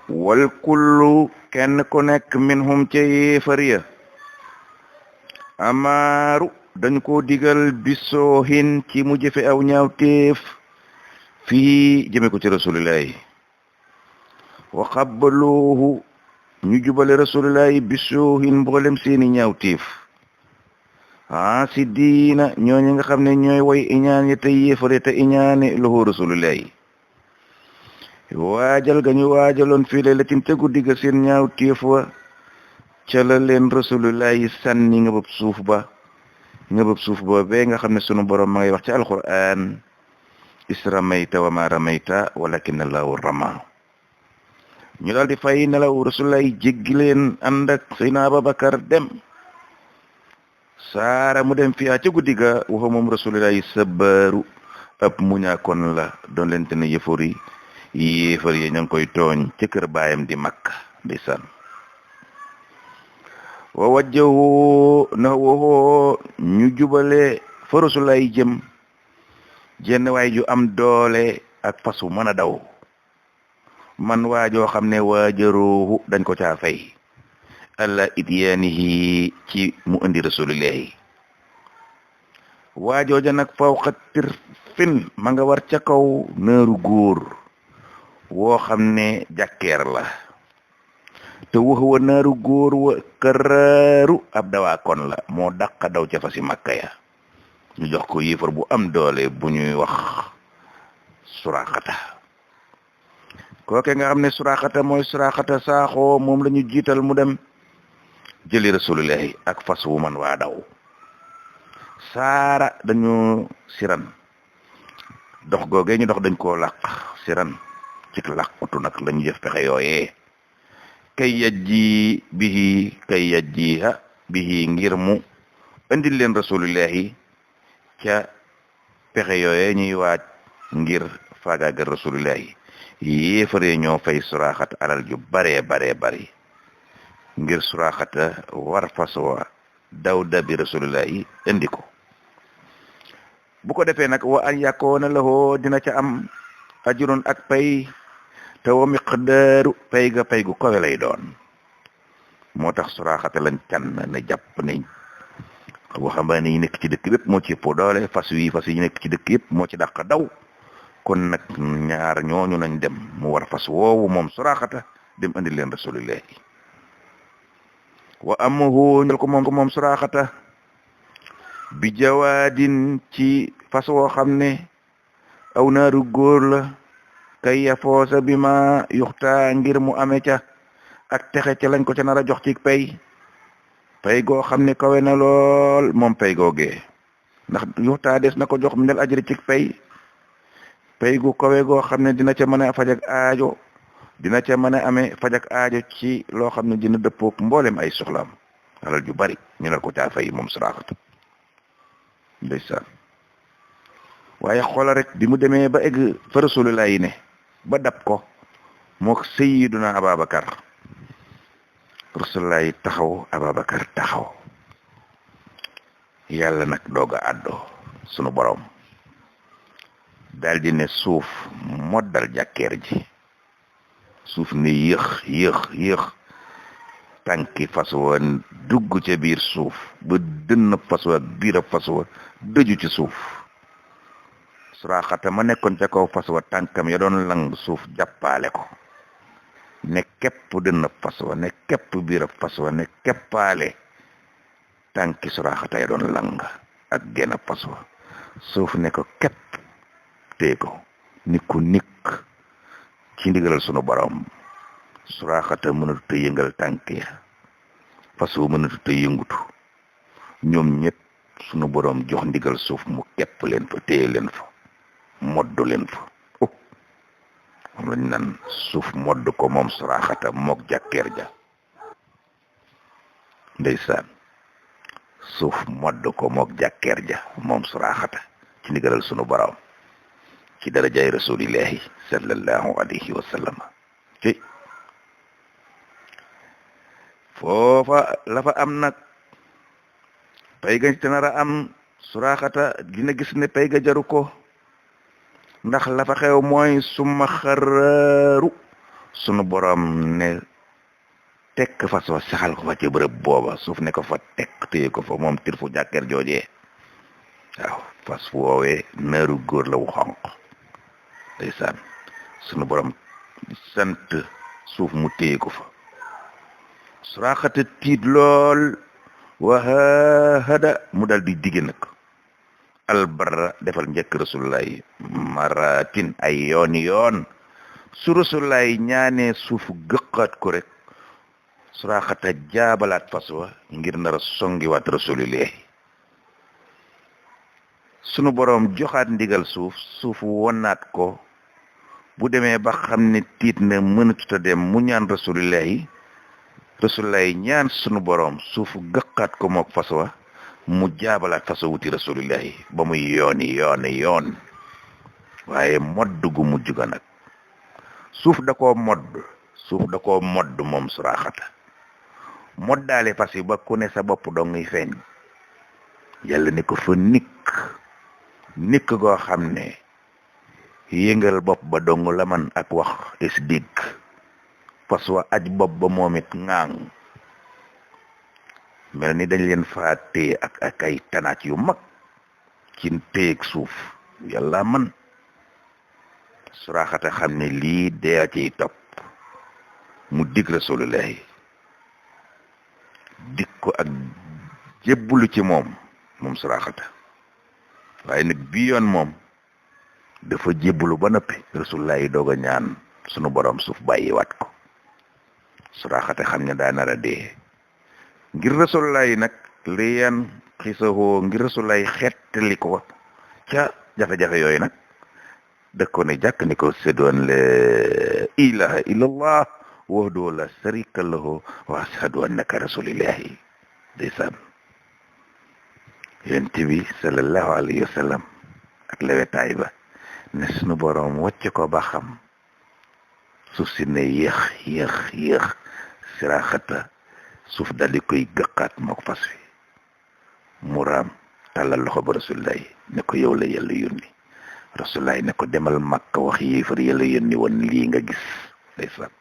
wal kullu kenn ku nekk minhum ca yéefar ya amaaru dañ ko digal bisoohin ci mu jëfe aw ñaawteef fii jëme ko ci rasulillahi wa xabbaluuhu ñu jubale rasulillahi bisoohin mboolem seeni ñaawteef si diina ñooñu nga xam ne ñooy way iñaan ya te yéefare te iñaane lahu rasulillahi waajal ga ñu waajaloon fii laylatin te guddi ga seen ñaawteef wa ca la leen rasulullahi sànni nga bëb suuf ba bee nga xam ne sunu borom ma ngay wax ci alquran isramayta wa ma ramayta walakin allahu rama ñu daal di fay nelaw rasulullahi jéggi leen ànd ak sayna Abubakar dem saara mu dem fiyaa ca guddi ga waxa moom rasulullahi sabaru ab muñaakoon la doon leen te ne yéefar yi ña ngi koy tooñ ca kër baayam di Makka ndeysaan wa wajjahu na waxoo ñu jubale fa rasulullahi jëm jenn waay ju am doole ak fasu mën a daw man waajoo xam ne waajaruhu dañ ko caa fay alla ityaanihi ci mu indi rasulillahi waajooja nag fawqa tirfin ma nga war ca kaw naaru góor woo xam ne jàkkeer la te waxuwa naaru góor wa karaaru ab dawaakoon la moo dàqa daw ca fasi Makka ya ñu jox ko yéefar bu am doole bu ñuy wax Suraaxata kooke nga xam ne Suraaxata mooy Suraaxata saaxoo moom la ñu jiital mu dem jëli rasulillahi ak fas wu man waa daw saara dañu siran dox googee ñu dox dañ koo làq siran ci làqutu nag la ñu jëf pexe yooyee kay yajji bihi ngir mu andil leen rasulillahi ca pexe yooyee ñuy waaj ngir faagaagal rasulillahi yéefaree ñoo fay Suraaxata alal ju baree bari ngir Suraaxata war fasowa daw dabi rasulillahi indi ko bu ko defee nag wa an yakoona lahoo dina ca am ajrun ak pay te wa miqdaaru pay gu kawe lay doon moo tax Suraaxata lañ tànn na jàpp ne waxambaane yi nekk ci dëkk yëpp moo ci ëpp doole fas yi nekk ci dëkk yëpp moo ci dàq daw kon nag ñaar ñooñu nañ dem mu war fas woowu moom Suraaxata dem andi leen rasulillahi wa amahu ñel ko moom Suraaxata bi jawaadin ci fas woo xam ne aw naaru góor la kay yafoosa bi ma yuxtaa ngir mu ame ca ak texe ca lañ ko ca nar a jox ci pay goo xam ne kawe na lool moom pay googee ndax yuxtaa des na ko jox mindel ajri ci pay gu kawe goo xam ne dina ca mën a faj ak aajo dina ca mën a amee faj ak aajo ci loo xam ne dina dëppook mboolem ay soxlaam alal ju bari ñu nar ko caa fay moom Suraaxata ndeysaan waaye xoola rek bi mu demee ba egg fa Rasulullahi ne ba dab ko mook sayyiduna Ababakar Rasulullahi taxaw Ababakar taxaw yàlla nag doog a àddoo sunu borom daldi ne suuf moddal jàkkeer ji suuf ne yéex tànki fas wa dugg ca biir suuf ba dënn fas wa biir a fas wa dëju ci suuf Suraaxata ma nekkoon ca kaw fas wa tànkam ya doon lang suuf jàppaale ko ne képp dënn fas wa ne képp biir a fas wa ne képpaale tànki Suraaxata ya doon lang ak genn fas wa suuf ne ko képp tee ko nikk ci ndigalal sunu borom Suraaxata mënatu te yëngal tànk ya fas wu mënatu te yëngutu ñoom ñëpp sunu borom jox ndigal suuf mu képp leen fa téye leen fa moddu leen fa moom lañ naan suuf modd ko moom Suraaxata mook jàkkeer ja ndeysaan suuf modd ko mook jàkkeer ja moom Suraaxata ci ndigalal sunu borom ci darajaay rasulillahi sallallahu alayhi wa sallam ci foofa la fa am nag pay ga te nar a am Suraaxata dina gis ne pay ga jaru ko ndax la fa xew mooy summa xaraaru sunu borom ne tekk fas wa saxal ko fa ci bërëb booba suuf ne ko fa tekk téye ko fa moom tir fu jàkkeer joojee waaw fas woowee naaru góor la wu xonq ndeysaan sunu borom sant suuf mu téye ko fa Suraaxata tiit lool wahada mu dal di digge nag albarra defal njëkk rasulullahi maratin ay yoon su rasulullahi ñaanee suufu gëqaat ko rek Suraaxata jaabalaat fas wa ngir nar a songiwaat rasulillahi sunu boroom joxaat ndigal suuf wonaat ko bu demee ba xam ne tiit na mënatuta dem mu ñaan rasulillahi ñaan sunu boroom suufu gëqaat ko mook fas wa mu jaabalaat fas wa wuti rasulillahi ba muy yoon waaye modd gu mujj ga nag suuf da koo modd moom Suraaxata moddaale fas yi ba ku ne sa bopp dong ngay feeñ yàlla ne ko fa nikk goo xam ne yëngal bopp ba dong la man ak wax es dégg fas wa aj bopp ba moom it ŋaang mel ni dañ leen faa téye ak ay tanaat yu mag ci téyeg suuf yàlla man Suraaxata xam ne lii dee ciy topp mu dig rasulullahi dik ko ak jébbulu ci moom Suraaxata waaye nag bii yoon moom dafa jébbulu ba noppi rasulullahi doog a ñaan sunu borom suuf bàyyiwaat ko Suraaxata xam ne daa nar a dee ngir rasulullahi nag liyan xisahoo ngir rasulullahi xettali ko ca jafe-jafe yooyu nag da ko ne jàkk ni ko sédoon la ilaha illallah wahdahu la sharika lahu wa ashhadu annaka rasulillahi ndeysaan yonent bi sallallahu alayhi wa sallam ak lewetaay ba ne sunu boroom wàcce ko ba xam suuf si ne yéex Suraaxata suuf daldi koy gëqaat mook fas wi mu raam tàllal loxo ba rasulillahi ne ko yow la yàlla yónni rasulillahi ne ko demal Makka wax yéefar yàlla yónni woon lii nga gis ndeysaan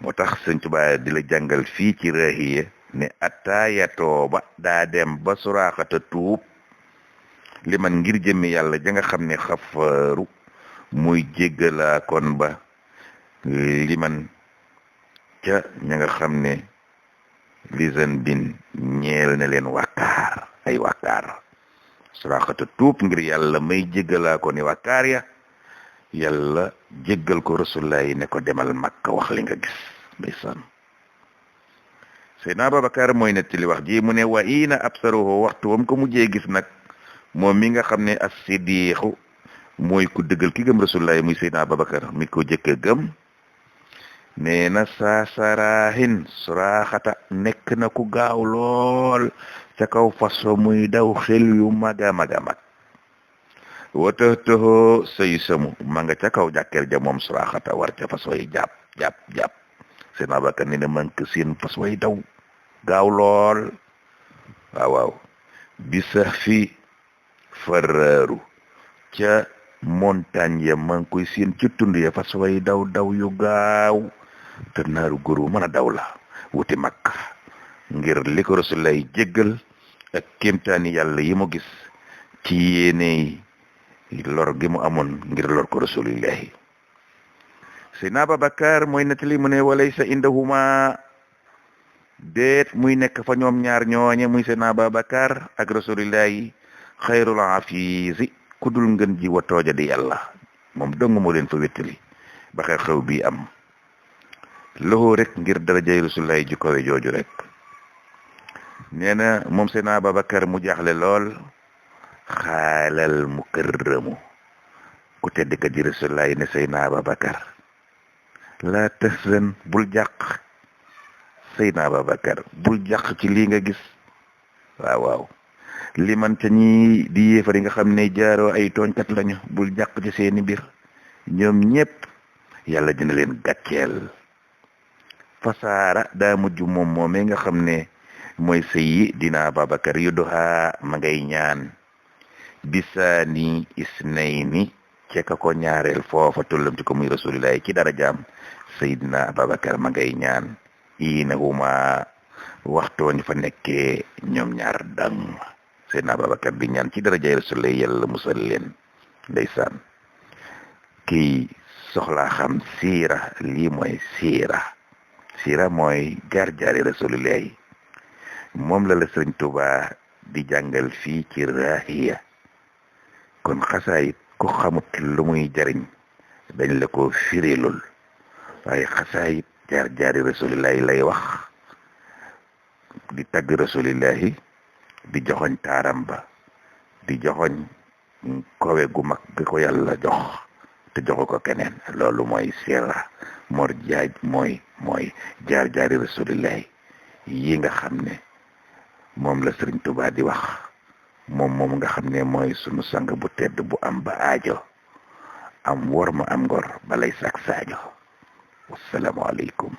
moo tax Sëñ Tuubaa di la jàngal fii ci Raahiya ne attaayatoo ba daa dem ba Suraaxata tuub li man ngir jëmmi yàlla ja nga xam ne xafaaru muy jéggalaa kon ba li man ca ña nga xam ne lisan bin ñeel na leen wàkkaar ay wàkkaar Suraaxata tuub ngir yàlla may jéggalaa ko ni wàkkaar ya yàlla jéggal ko rasulullahi ne ko demal Makka wax li nga gis ndeysaan Seydina Abubakar mooy nettali wax ji mu ne wa ina absaruhu waxtu wam ko mujjee gis nag moom mi nga xam ne as-siddiqu mooy ku dëggal ki gëm rasulullahi muy Seydina Abubakar mi ko jëkk a gëm nee na saasaraahin Suraaxata nekk na ku gaaw lool ca kaw faso muy daw xel yu mag a mag wata tëxoo sëy samu ma nga ca kaw jàkkeer ja moom Suraaxata war ca faso yi jàpp seen Abubakar ni ne man ko seen faso yi daw gaaw lool waaw bi sax fi faraaru ca montagne ya man koy seen ci tund ya faso yi daw yu gaaw te naaru góor mën a daw la wuti Makka ngir li ko Rasulullahi jéggal ak kéemtaani yàlla yi mu gis ci yéene lor gi mu amoon ngir lor ko Rasulullahi Seydina Abubakar mooy nettali mu ne walaysa indahuma déet muy nekk fa ñoom ñaar ñooñe muy Seydina Abubakar ak Rasulullahi xayrul afiisi ku dul ngën ji wa tooja di yàlla moom dong moo leen fa wéttali ba xew bii am loxo rek ngir darajay Rasulullahi ji kowe jooju rek nee na moom Seydina Abubakar mu jaaxle lool xaalal mukarramu ku tedd ka di Rasulullahi ne Seydina Abubakar la tahzan bul jàq Seydina Abubakar bul jàq ci lii nga gis waaw li man ca ñi di yéefar yi nga xam ne jaaroo ay tooñkat lañu bul jàq ci seeni mbir ñoom ñépp yàlla dina leen gàcceel fasaara daa mujj moom moomee nga xam ne mooy Seydina Abubakar yu doxaa ma ngay ñaan bisaani isnayni ka ko ñaareel foofa tollamti ko muy rasulillahi ci dara jaam Seydina Ababacar ma ngay ñaan inahuma waxtooñu fa nekkee ñoom ñaar dang Seydina Ababacar di ñaan ci dara jaay rasulillahi yàlla musal leen ndeysaan kii soxlaa xam siira lii mooy siira mooy jaar-jaari rasulillahi moom la Sëriñ Tuubaa di jàngal fii ci Raahiya kon xasaayit ku xamut lu muy jariñ dañ la ko firilul waaye xasaayit jaar-jaari rasulillahi lay wax di tagg rasulillahi di joxoñ taaram ba di joxoñ kowe gu mag gi ko yàlla jox te joxu ko keneen loolu mooy siira mor jaaj mooy jaar-jaari rasulillahi yi nga xam ne moom la Sëriñ Tuubaa di wax moom nga xam ne mooy sunu sang bu tedd bu am ba aajo am wor ma am ngor balay sak saajo wassalaamu aleykum